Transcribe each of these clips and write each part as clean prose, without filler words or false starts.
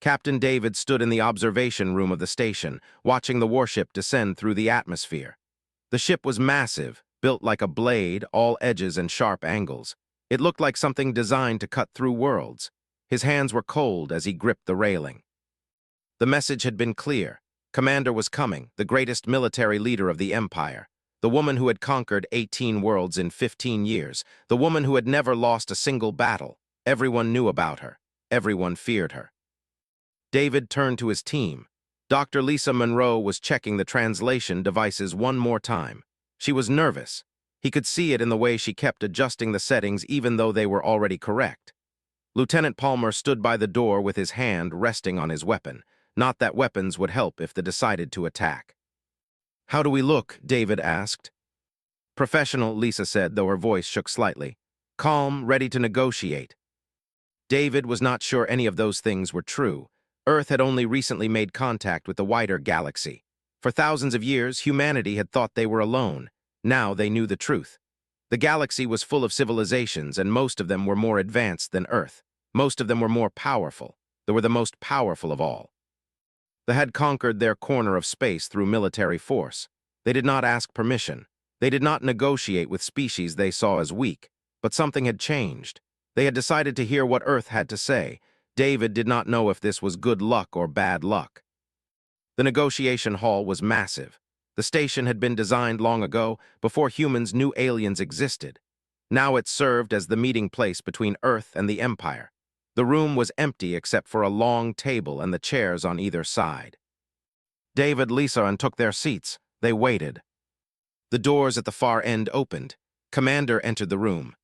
Captain David stood in the observation room of the station, watching the warship descend through the atmosphere. The ship was massive, built like a blade, all edges and sharp angles. It looked like something designed to cut through worlds. His hands were cold as he gripped the railing. The message had been clear. Commander was coming, the greatest military leader of the Empire. The woman who had conquered 18 worlds in 15 years. The woman who had never lost a single battle. Everyone knew about her. Everyone feared her. David turned to his team. Dr. Lisa Monroe was checking the translation devices one more time. She was nervous. He could see it in the way she kept adjusting the settings even though they were already correct. Lieutenant Palmer stood by the door with his hand resting on his weapon. Not that weapons would help if they decided to attack. "How do we look?" David asked. "Professional," Lisa said, though her voice shook slightly. "Calm, ready to negotiate." David was not sure any of those things were true. Earth had only recently made contact with the wider galaxy. For thousands of years, humanity had thought they were alone. Now they knew the truth. The galaxy was full of civilizations, and most of them were more advanced than Earth. Most of them were more powerful. They were the most powerful of all. They had conquered their corner of space through military force. They did not ask permission. They did not negotiate with species they saw as weak. But something had changed. They had decided to hear what Earth had to say. David did not know if this was good luck or bad luck. The negotiation hall was massive. The station had been designed long ago, before humans knew aliens existed. Now it served as the meeting place between Earth and the Empire. The room was empty except for a long table and the chairs on either side. David, Lisa, and took their seats. They waited. The doors at the far end opened. Commander entered the room.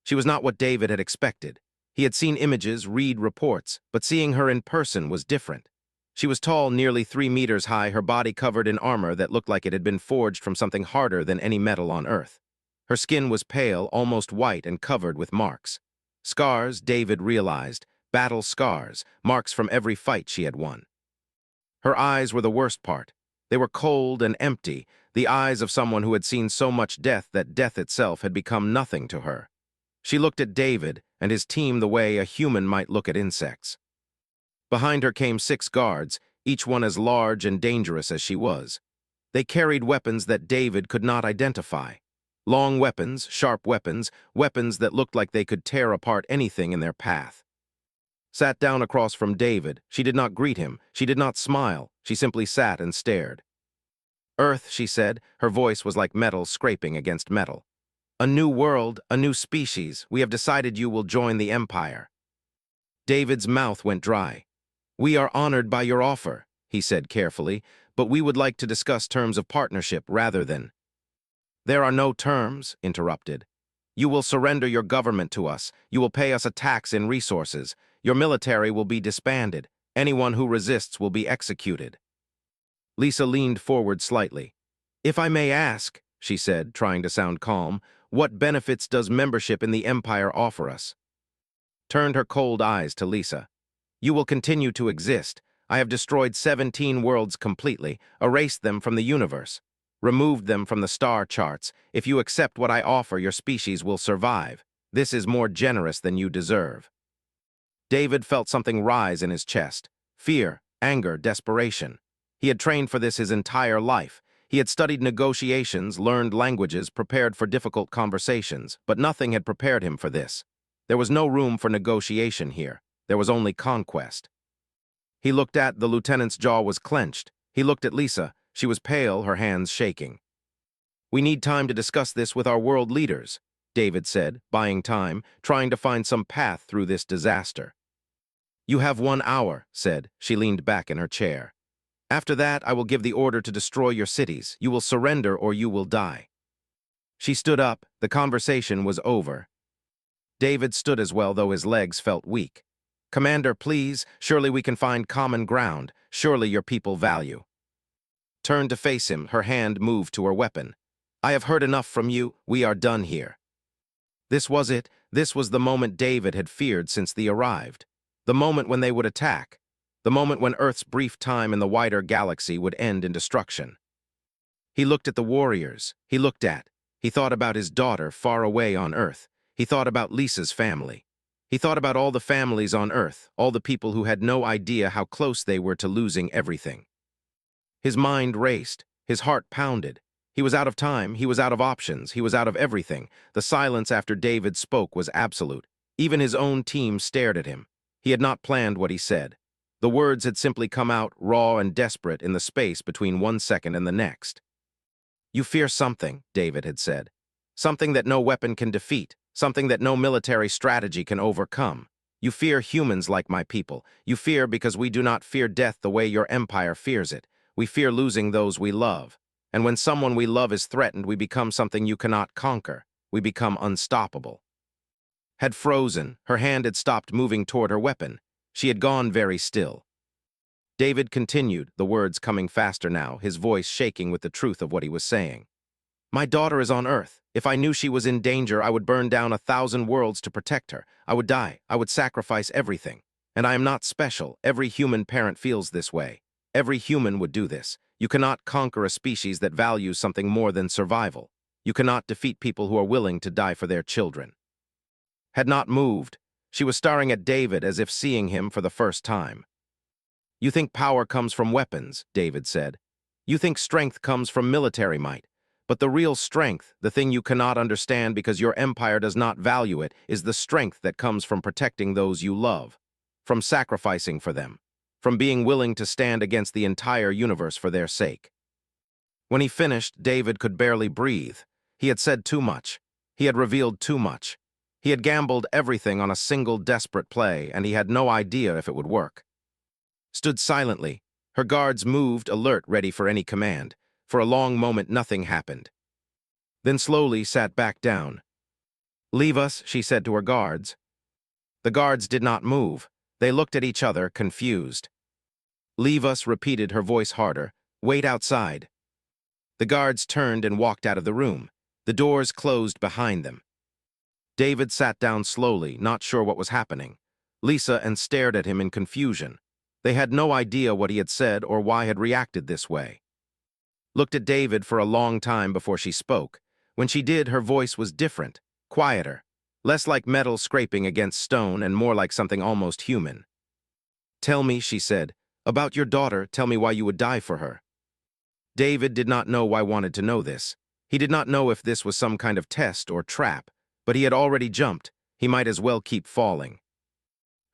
She was not what David had expected. He had seen images, read reports, but seeing her in person was different. She was tall, nearly 3 meters high, her body covered in armor that looked like it had been forged from something harder than any metal on Earth. Her skin was pale, almost white, and covered with marks. Scars, David realized, battle scars, marks from every fight she had won. Her eyes were the worst part. They were cold and empty, the eyes of someone who had seen so much death that death itself had become nothing to her. She looked at David and his team the way a human might look at insects. Behind her came 6 guards, each one as large and dangerous as she was. They carried weapons that David could not identify. Long weapons, sharp weapons, weapons that looked like they could tear apart anything in their path. Sat down across from David, she did not greet him, she did not smile, she simply sat and stared. "Earth," she said, her voice was like metal scraping against metal. "A new world, a new species. We have decided you will join the Empire." David's mouth went dry. "We are honored by your offer," he said carefully, "but we would like to discuss terms of partnership rather than—" "There are no terms," interrupted. "You will surrender your government to us. You will pay us a tax in resources. Your military will be disbanded. Anyone who resists will be executed." Lisa leaned forward slightly. "If I may ask," she said, trying to sound calm, "what benefits does membership in the Empire offer us?" Turned her cold eyes to Lisa. "You will continue to exist. I have destroyed 17 worlds completely, erased them from the universe, removed them from the star charts. If you accept what I offer, your species will survive. This is more generous than you deserve." David felt something rise in his chest. Fear, anger, desperation. He had trained for this his entire life. He had studied negotiations, learned languages, prepared for difficult conversations, but nothing had prepared him for this. There was no room for negotiation here. There was only conquest. The lieutenant's jaw was clenched. He looked at Lisa. She was pale, her hands shaking. "We need time to discuss this with our world leaders," David said, buying time, trying to find some path through this disaster. "You have 1 hour," said. She leaned back in her chair. "After that, I will give the order to destroy your cities. You will surrender or you will die." She stood up. The conversation was over. David stood as well, though his legs felt weak. "Commander, please, surely we can find common ground. Surely your people value." Turned to face him, her hand moved to her weapon. "I have heard enough from you. We are done here." This was it. This was the moment David had feared since they arrived. The moment when they would attack. The moment when Earth's brief time in the wider galaxy would end in destruction. He looked at the warriors. He thought about his daughter far away on Earth. He thought about Lisa's family. He thought about all the families on Earth, all the people who had no idea how close they were to losing everything. His mind raced, his heart pounded. He was out of time, he was out of options, he was out of everything. The silence after David spoke was absolute. Even his own team stared at him. He had not planned what he said. The words had simply come out, raw and desperate, in the space between 1 second and the next. "You fear something," David had said. "Something that no weapon can defeat, something that no military strategy can overcome. You fear humans like my people. You fear because we do not fear death the way your empire fears it. We fear losing those we love. And when someone we love is threatened, we become something you cannot conquer. We become unstoppable." Had frozen, her hand had stopped moving toward her weapon. She had gone very still. David continued, the words coming faster now, his voice shaking with the truth of what he was saying. "My daughter is on Earth. If I knew she was in danger, I would burn down 1,000 worlds to protect her. I would die. I would sacrifice everything. And I am not special. Every human parent feels this way. Every human would do this. You cannot conquer a species that values something more than survival. You cannot defeat people who are willing to die for their children." Had not moved. She was staring at David as if seeing him for the first time. "You think power comes from weapons," David said. "You think strength comes from military might. But the real strength, the thing you cannot understand because your empire does not value it, is the strength that comes from protecting those you love, from sacrificing for them, from being willing to stand against the entire universe for their sake." When he finished, David could barely breathe. He had said too much. He had revealed too much. He had gambled everything on a single desperate play, and he had no idea if it would work. Stood silently. Her guards moved, alert, ready for any command. For a long moment, nothing happened. Then slowly sat back down. "Leave us," she said to her guards. The guards did not move. They looked at each other, confused. "Leave us," repeated, her voice harder. "Wait outside." The guards turned and walked out of the room. The doors closed behind them. David sat down slowly, not sure what was happening. Lisa and stared at him in confusion. They had no idea what he had said or why he had reacted this way. Looked at David for a long time before she spoke. When she did, her voice was different, quieter, less like metal scraping against stone and more like something almost human. "Tell me," she said, "about your daughter. Tell me why you would die for her." David did not know why he wanted to know this. He did not know if this was some kind of test or trap, but he had already jumped. He might as well keep falling.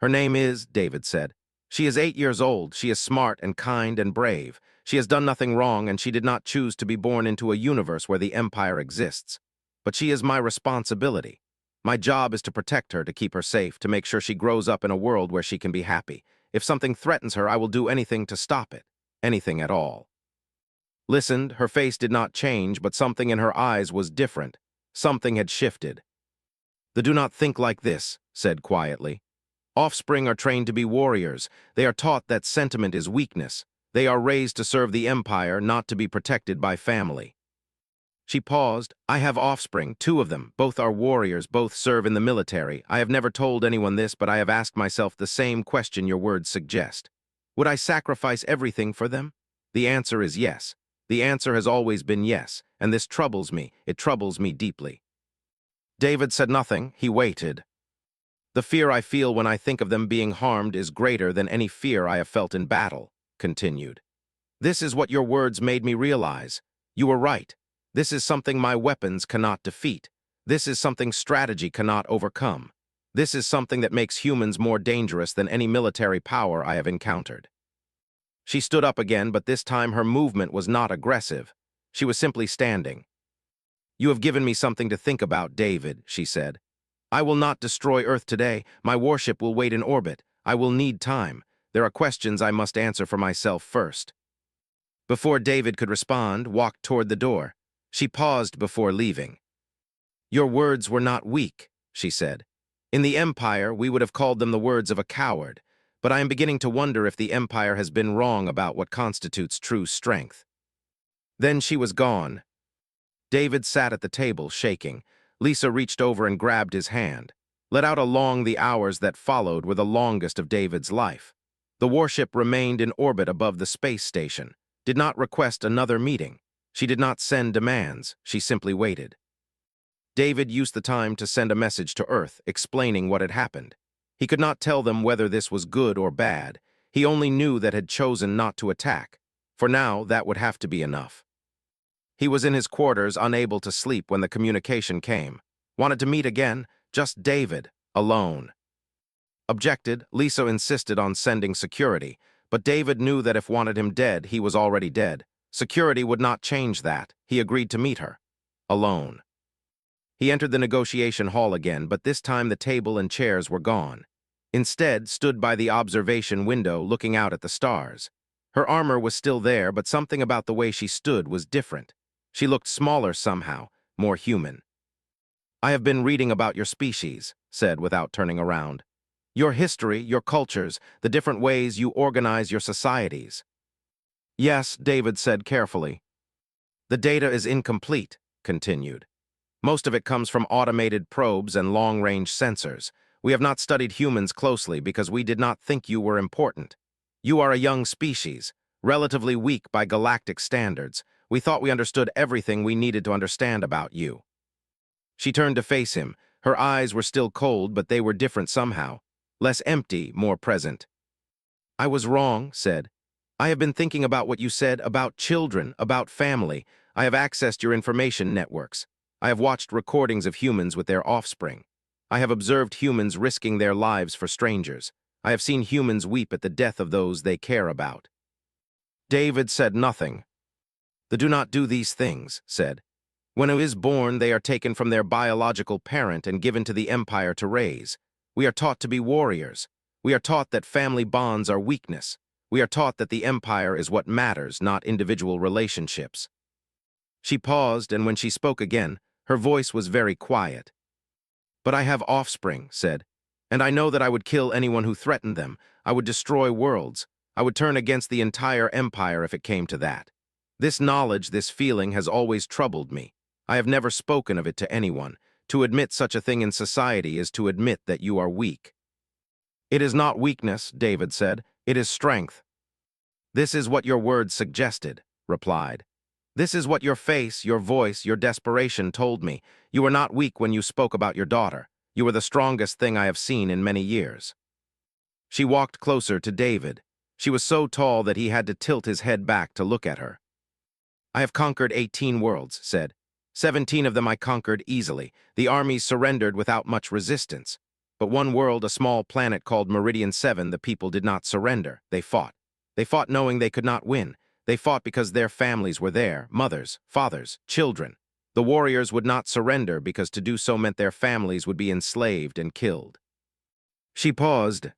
"Her name is," David said. "She is 8 years old. She is smart and kind and brave. She has done nothing wrong, and she did not choose to be born into a universe where the Empire exists. But she is my responsibility. My job is to protect her, to keep her safe, to make sure she grows up in a world where she can be happy. If something threatens her, I will do anything to stop it. Anything at all." Listened, her face did not change, but something in her eyes was different. Something had shifted. "They do not think like this," said quietly. "Offspring are trained to be warriors. They are taught that sentiment is weakness. They are raised to serve the Empire, not to be protected by family." She paused. "I have offspring, 2 of them. Both are warriors, both serve in the military. I have never told anyone this, but I have asked myself the same question your words suggest. Would I sacrifice everything for them? The answer is yes. The answer has always been yes, and this troubles me. It troubles me deeply." David said nothing. He waited. "The fear I feel when I think of them being harmed is greater than any fear I have felt in battle," continued. "This is what your words made me realize. You were right. This is something my weapons cannot defeat. This is something strategy cannot overcome. This is something that makes humans more dangerous than any military power I have encountered." She stood up again, but this time her movement was not aggressive. She was simply standing. "You have given me something to think about, David," she said. "I will not destroy Earth today. My warship will wait in orbit. I will need time. There are questions I must answer for myself first." Before David could respond, walked toward the door. She paused before leaving. "Your words were not weak," she said. "In the Empire, we would have called them the words of a coward, but I am beginning to wonder if the Empire has been wrong about what constitutes true strength." Then she was gone. David sat at the table, shaking. Lisa reached over and grabbed his hand. Let out along the hours that followed were the longest of David's life. The warship remained in orbit above the space station, did not request another meeting. She did not send demands, she simply waited. David used the time to send a message to Earth, explaining what had happened. He could not tell them whether this was good or bad. He only knew that had chosen not to attack. For now, that would have to be enough. He was in his quarters, unable to sleep when the communication came. Wanted to meet again, just David, alone. Objected, Lisa insisted on sending security, but David knew that if wanted him dead, he was already dead. Security would not change that. He agreed to meet her. Alone. He entered the negotiation hall again, but this time the table and chairs were gone. Instead, stood by the observation window looking out at the stars. Her armor was still there, but something about the way she stood was different. She looked smaller somehow, more human. "I have been reading about your species," said without turning around. "Your history, your cultures, the different ways you organize your societies." "Yes," David said carefully. "The data is incomplete," continued. "Most of it comes from automated probes and long-range sensors. We have not studied humans closely because we did not think you were important. You are a young species, relatively weak by galactic standards. We thought we understood everything we needed to understand about you." She turned to face him. Her eyes were still cold, but they were different somehow. Less empty, more present. "I was wrong," said. "I have been thinking about what you said, about children, about family. I have accessed your information networks. I have watched recordings of humans with their offspring. I have observed humans risking their lives for strangers. I have seen humans weep at the death of those they care about." David said nothing. "The do not do these things," said. "When it is born, they are taken from their biological parent and given to the Empire to raise. We are taught to be warriors. We are taught that family bonds are weakness. We are taught that the Empire is what matters, not individual relationships." She paused, and when she spoke again, her voice was very quiet. "But I have offspring," said, "and I know that I would kill anyone who threatened them. I would destroy worlds. I would turn against the entire Empire if it came to that. This knowledge, this feeling has always troubled me. I have never spoken of it to anyone. To admit such a thing in society is to admit that you are weak." "It is not weakness," David said. "It is strength." "This is what your words suggested," replied. "This is what your face, your voice, your desperation told me. You were not weak when you spoke about your daughter. You were the strongest thing I have seen in many years." She walked closer to David. She was so tall that he had to tilt his head back to look at her. "I have conquered 18 worlds," said. 17 of them I conquered easily. The armies surrendered without much resistance. But one world, a small planet called Meridian 7, the people did not surrender. They fought. They fought knowing they could not win. They fought because their families were there, mothers, fathers, children. The warriors would not surrender because to do so meant their families would be enslaved and killed." She paused.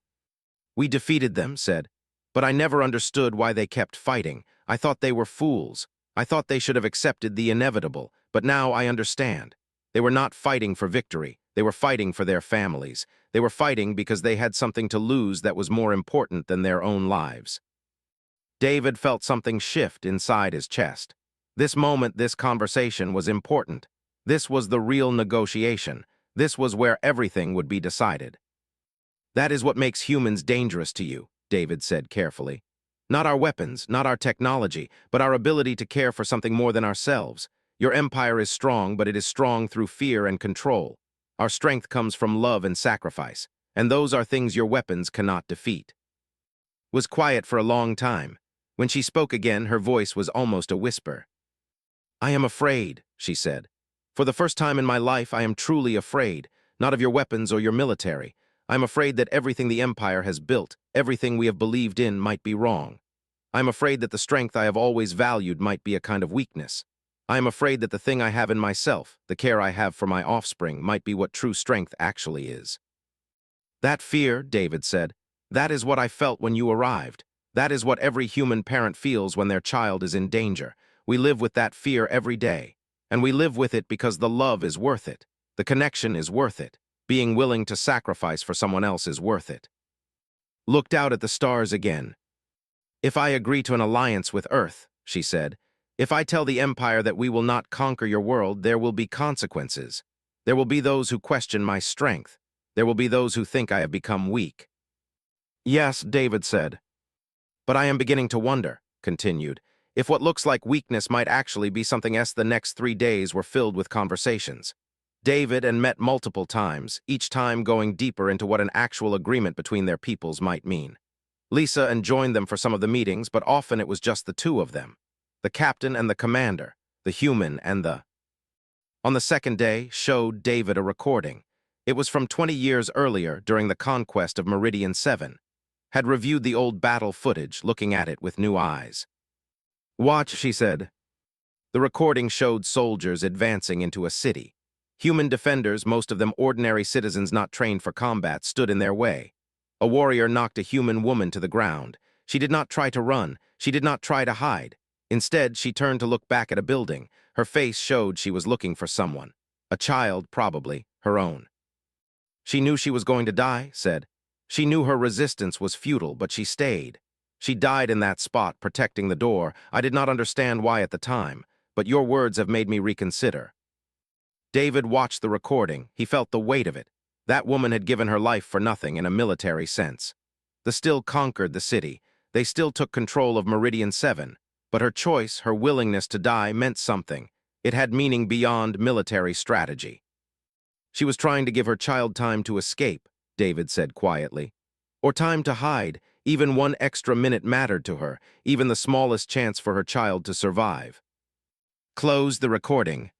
"We defeated them," said. "But I never understood why they kept fighting. I thought they were fools. I thought they should have accepted the inevitable. But now I understand. They were not fighting for victory. They were fighting for their families. They were fighting because they had something to lose that was more important than their own lives." David felt something shift inside his chest. This moment, this conversation was important. This was the real negotiation. This was where everything would be decided. "That is what makes humans dangerous to you," David said carefully. "Not our weapons, not our technology, but our ability to care for something more than ourselves. Your empire is strong, but it is strong through fear and control. Our strength comes from love and sacrifice, and those are things your weapons cannot defeat." Was quiet for a long time. When she spoke again, her voice was almost a whisper. "I am afraid," she said. "For the first time in my life, I am truly afraid, not of your weapons or your military. I am afraid that everything the Empire has built, everything we have believed in, might be wrong. I am afraid that the strength I have always valued might be a kind of weakness. I am afraid that the thing I have in myself, the care I have for my offspring, might be what true strength actually is." "That fear," David said, "that is what I felt when you arrived. That is what every human parent feels when their child is in danger. We live with that fear every day. And we live with it because the love is worth it. The connection is worth it. Being willing to sacrifice for someone else is worth it." Looked out at the stars again. "If I agree to an alliance with Earth," she said, "if I tell the Empire that we will not conquer your world, there will be consequences. There will be those who question my strength. There will be those who think I have become weak." "Yes," David said. "But I am beginning to wonder," continued, "if what looks like weakness might actually be something else. The next 3 days were filled with conversations. David and met multiple times, each time going deeper into what an actual agreement between their peoples might mean. Lisa and joined them for some of the meetings, but often it was just the two of them. The captain and the commander, the human and the... On the second day, showed David a recording. It was from 20 years earlier, during the conquest of Meridian 7. Had reviewed the old battle footage, looking at it with new eyes. "Watch," she said. The recording showed soldiers advancing into a city. Human defenders, most of them ordinary citizens not trained for combat, stood in their way. A warrior knocked a human woman to the ground. She did not try to run. She did not try to hide. Instead, she turned to look back at a building. Her face showed she was looking for someone. A child, probably, her own. "She knew she was going to die," said. "She knew her resistance was futile, but she stayed. She died in that spot, protecting the door. I did not understand why at the time, but your words have made me reconsider." David watched the recording. He felt the weight of it. That woman had given her life for nothing in a military sense. They still conquered the city. They still took control of Meridian 7. But her choice, her willingness to die, meant something. It had meaning beyond military strategy. "She was trying to give her child time to escape," David said quietly. "Or time to hide. Even one extra minute mattered to her, even the smallest chance for her child to survive." Close the recording.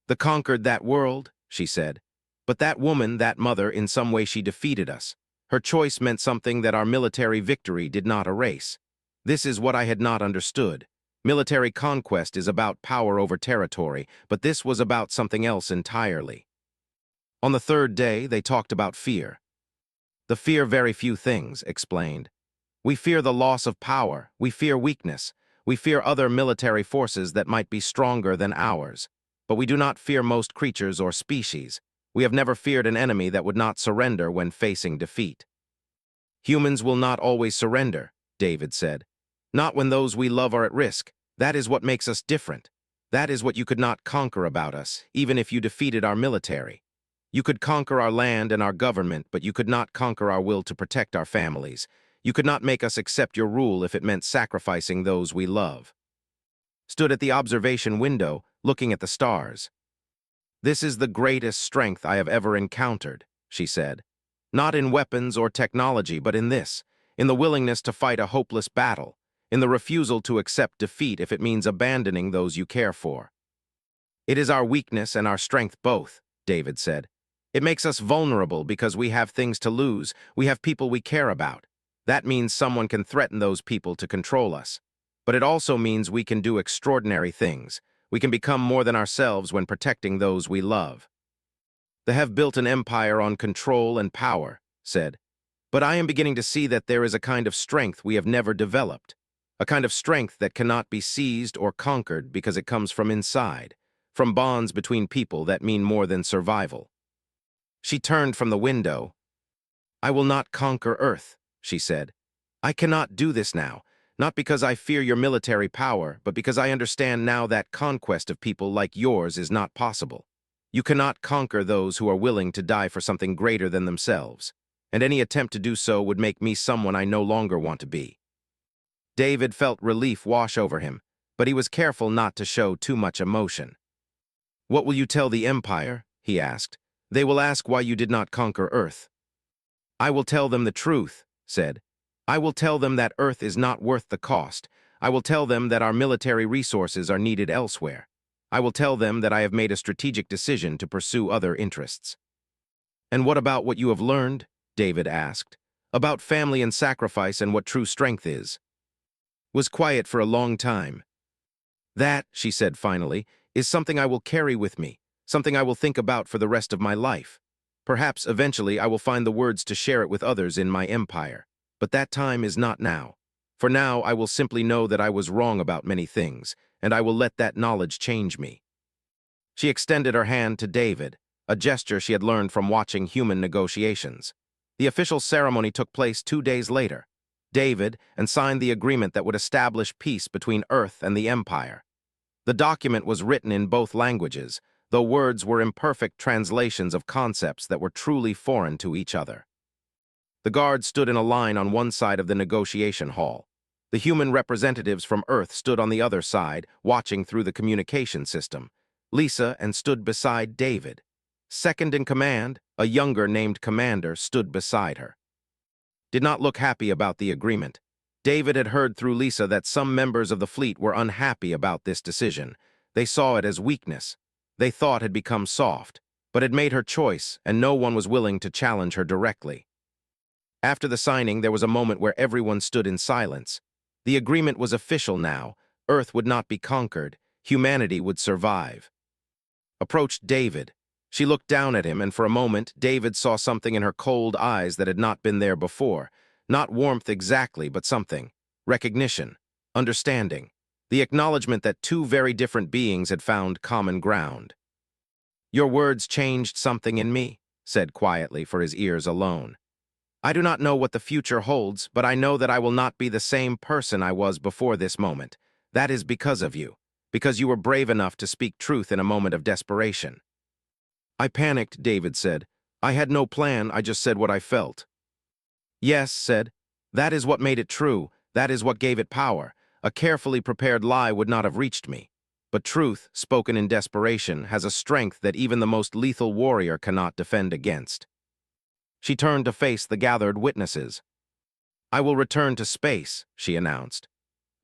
"They conquered that world," she said. "But that woman, that mother, in some way she defeated us. Her choice meant something that our military victory did not erase. This is what I had not understood. Military conquest is about power over territory, but this was about something else entirely." On the third day, they talked about fear. "The fear very few things," explained. "We fear the loss of power. We fear weakness. We fear other military forces that might be stronger than ours. But we do not fear most creatures or species. We have never feared an enemy that would not surrender when facing defeat." "Humans will not always surrender," David said. "Not when those we love are at risk. That is what makes us different. That is what you could not conquer about us, even if you defeated our military. You could conquer our land and our government, but you could not conquer our will to protect our families. You could not make us accept your rule if it meant sacrificing those we love." Stood at the observation window, looking at the stars. "This is the greatest strength I have ever encountered," she said. "Not in weapons or technology, but in this, in the willingness to fight a hopeless battle, in the refusal to accept defeat if it means abandoning those you care for." "It is our weakness and our strength both," David said. "It makes us vulnerable because we have things to lose. We have people we care about. That means someone can threaten those people to control us. But it also means we can do extraordinary things. We can become more than ourselves when protecting those we love." "They have built an empire on control and power," said. "But I am beginning to see that there is a kind of strength we have never developed. A kind of strength that cannot be seized or conquered because it comes from inside, from bonds between people that mean more than survival." She turned from the window. "I will not conquer Earth," she said. "I cannot do this now, not because I fear your military power, but because I understand now that conquest of people like yours is not possible. You cannot conquer those who are willing to die for something greater than themselves, and any attempt to do so would make me someone I no longer want to be." David felt relief wash over him, but he was careful not to show too much emotion. "What will you tell the Empire?" he asked. "They will ask why you did not conquer Earth." "I will tell them the truth," said. "I will tell them that Earth is not worth the cost. I will tell them that our military resources are needed elsewhere. I will tell them that I have made a strategic decision to pursue other interests." "And what about what you have learned?" David asked. "About family and sacrifice and what true strength is." Was quiet for a long time. "That," she said finally, "is something I will carry with me, something I will think about for the rest of my life. Perhaps eventually I will find the words to share it with others in my empire. But that time is not now. For now, I will simply know that I was wrong about many things, and I will let that knowledge change me." She extended her hand to David, a gesture she had learned from watching human negotiations. The official ceremony took place 2 days later. David signed the agreement that would establish peace between Earth and the Empire. The document was written in both languages, though words were imperfect translations of concepts that were truly foreign to each other. The guards stood in a line on one side of the negotiation hall. The human representatives from Earth stood on the other side, watching through the communication system. Lisa stood beside David. Second in command, a younger named commander, stood beside her. Did not look happy about the agreement. David had heard through Lisa that some members of the fleet were unhappy about this decision. They saw it as weakness. They thought had become soft, but had made her choice, and no one was willing to challenge her directly. After the signing, there was a moment where everyone stood in silence. The agreement was official now. Earth would not be conquered. Humanity would survive. Approached David. She looked down at him, and for a moment, David saw something in her cold eyes that had not been there before. Not warmth exactly, but something. Recognition. Understanding. The acknowledgement that two very different beings had found common ground. "Your words changed something in me," said quietly for his ears alone. "I do not know what the future holds, but I know that I will not be the same person I was before this moment. That is because of you, because you were brave enough to speak truth in a moment of desperation." "I panicked," David said. "I had no plan, I just said what I felt." "Yes," said. "That is what made it true. That is what gave it power. A carefully prepared lie would not have reached me. But truth, spoken in desperation, has a strength that even the most lethal warrior cannot defend against." She turned to face the gathered witnesses. "I will return to space," she announced.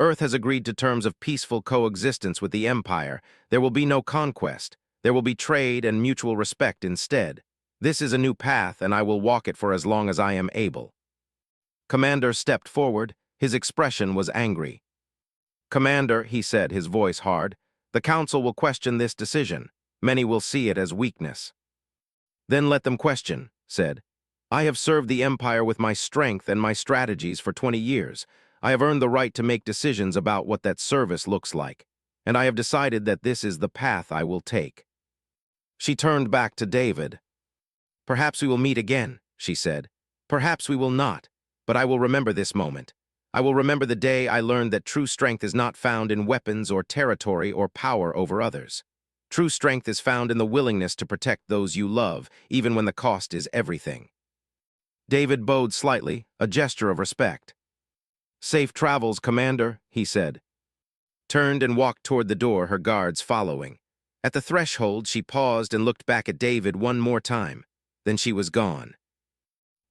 "Earth has agreed to terms of peaceful coexistence with the Empire. There will be no conquest. There will be trade and mutual respect instead. This is a new path, and I will walk it for as long as I am able." Commander stepped forward. His expression was angry. "Commander," he said, his voice hard, "the Council will question this decision. Many will see it as weakness." "Then let them question," said. "I have served the Empire with my strength and my strategies for 20 years. I have earned the right to make decisions about what that service looks like, and I have decided that this is the path I will take." She turned back to David. "Perhaps we will meet again," she said. "Perhaps we will not, but I will remember this moment. I will remember the day I learned that true strength is not found in weapons or territory or power over others. True strength is found in the willingness to protect those you love, even when the cost is everything." David bowed slightly, a gesture of respect. "Safe travels, Commander," he said. Turned and walked toward the door, her guards following. At the threshold, she paused and looked back at David one more time. Then she was gone.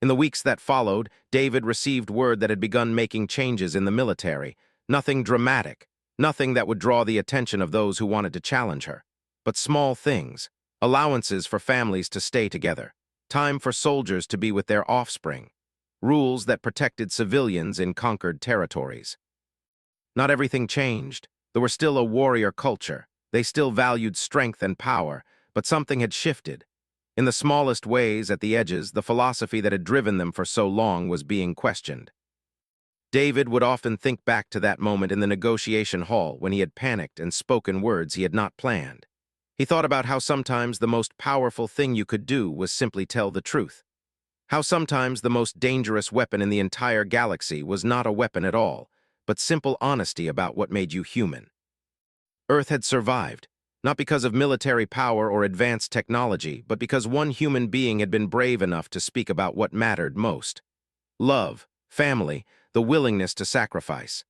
In the weeks that followed, David received word that had begun making changes in the military. Nothing dramatic, nothing that would draw the attention of those who wanted to challenge her. But small things, allowances for families to stay together, time for soldiers to be with their offspring, rules that protected civilians in conquered territories. Not everything changed. There was still a warrior culture. They still valued strength and power, but something had shifted. In the smallest ways, at the edges, the philosophy that had driven them for so long was being questioned. David would often think back to that moment in the negotiation hall when he had panicked and spoken words he had not planned. He thought about how sometimes the most powerful thing you could do was simply tell the truth. How sometimes the most dangerous weapon in the entire galaxy was not a weapon at all, but simple honesty about what made you human. Earth had survived, not because of military power or advanced technology, but because one human being had been brave enough to speak about what mattered most. Love, family, the willingness to sacrifice.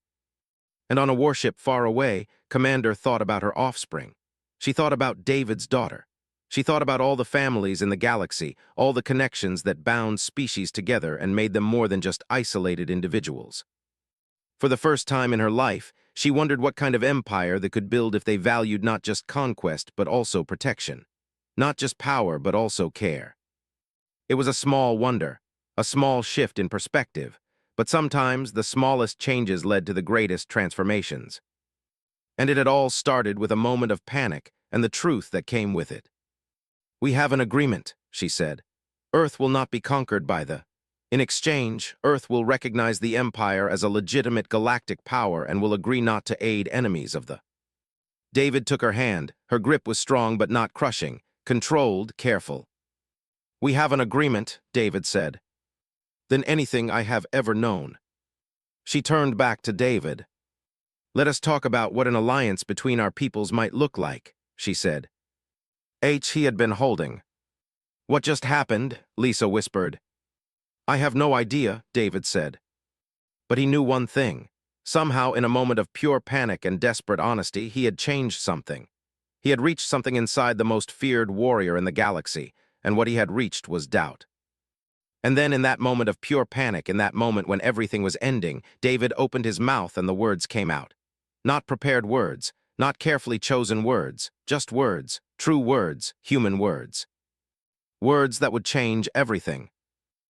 And on a warship far away, Commander thought about her offspring. She thought about David's daughter. She thought about all the families in the galaxy, all the connections that bound species together and made them more than just isolated individuals. For the first time in her life, she wondered what kind of empire they could build if they valued not just conquest but also protection. Not just power but also care. It was a small wonder, a small shift in perspective, but sometimes the smallest changes led to the greatest transformations. And it had all started with a moment of panic and the truth that came with it. "We have an agreement," she said. "Earth will not be conquered by the... In exchange, Earth will recognize the Empire as a legitimate galactic power and will agree not to aid enemies of the..." David took her hand. Her grip was strong but not crushing, controlled, careful. "We have an agreement," David said. "Than anything I have ever known." She turned back to David. "Let us talk about what an alliance between our peoples might look like," she said. He had been holding. "What just happened?" Lisa whispered. "I have no idea," David said. But he knew one thing. Somehow, in a moment of pure panic and desperate honesty, he had changed something. He had reached something inside the most feared warrior in the galaxy, and what he had reached was doubt. And then in that moment of pure panic, in that moment when everything was ending, David opened his mouth and the words came out. Not prepared words, not carefully chosen words, just words, true words, human words. Words that would change everything.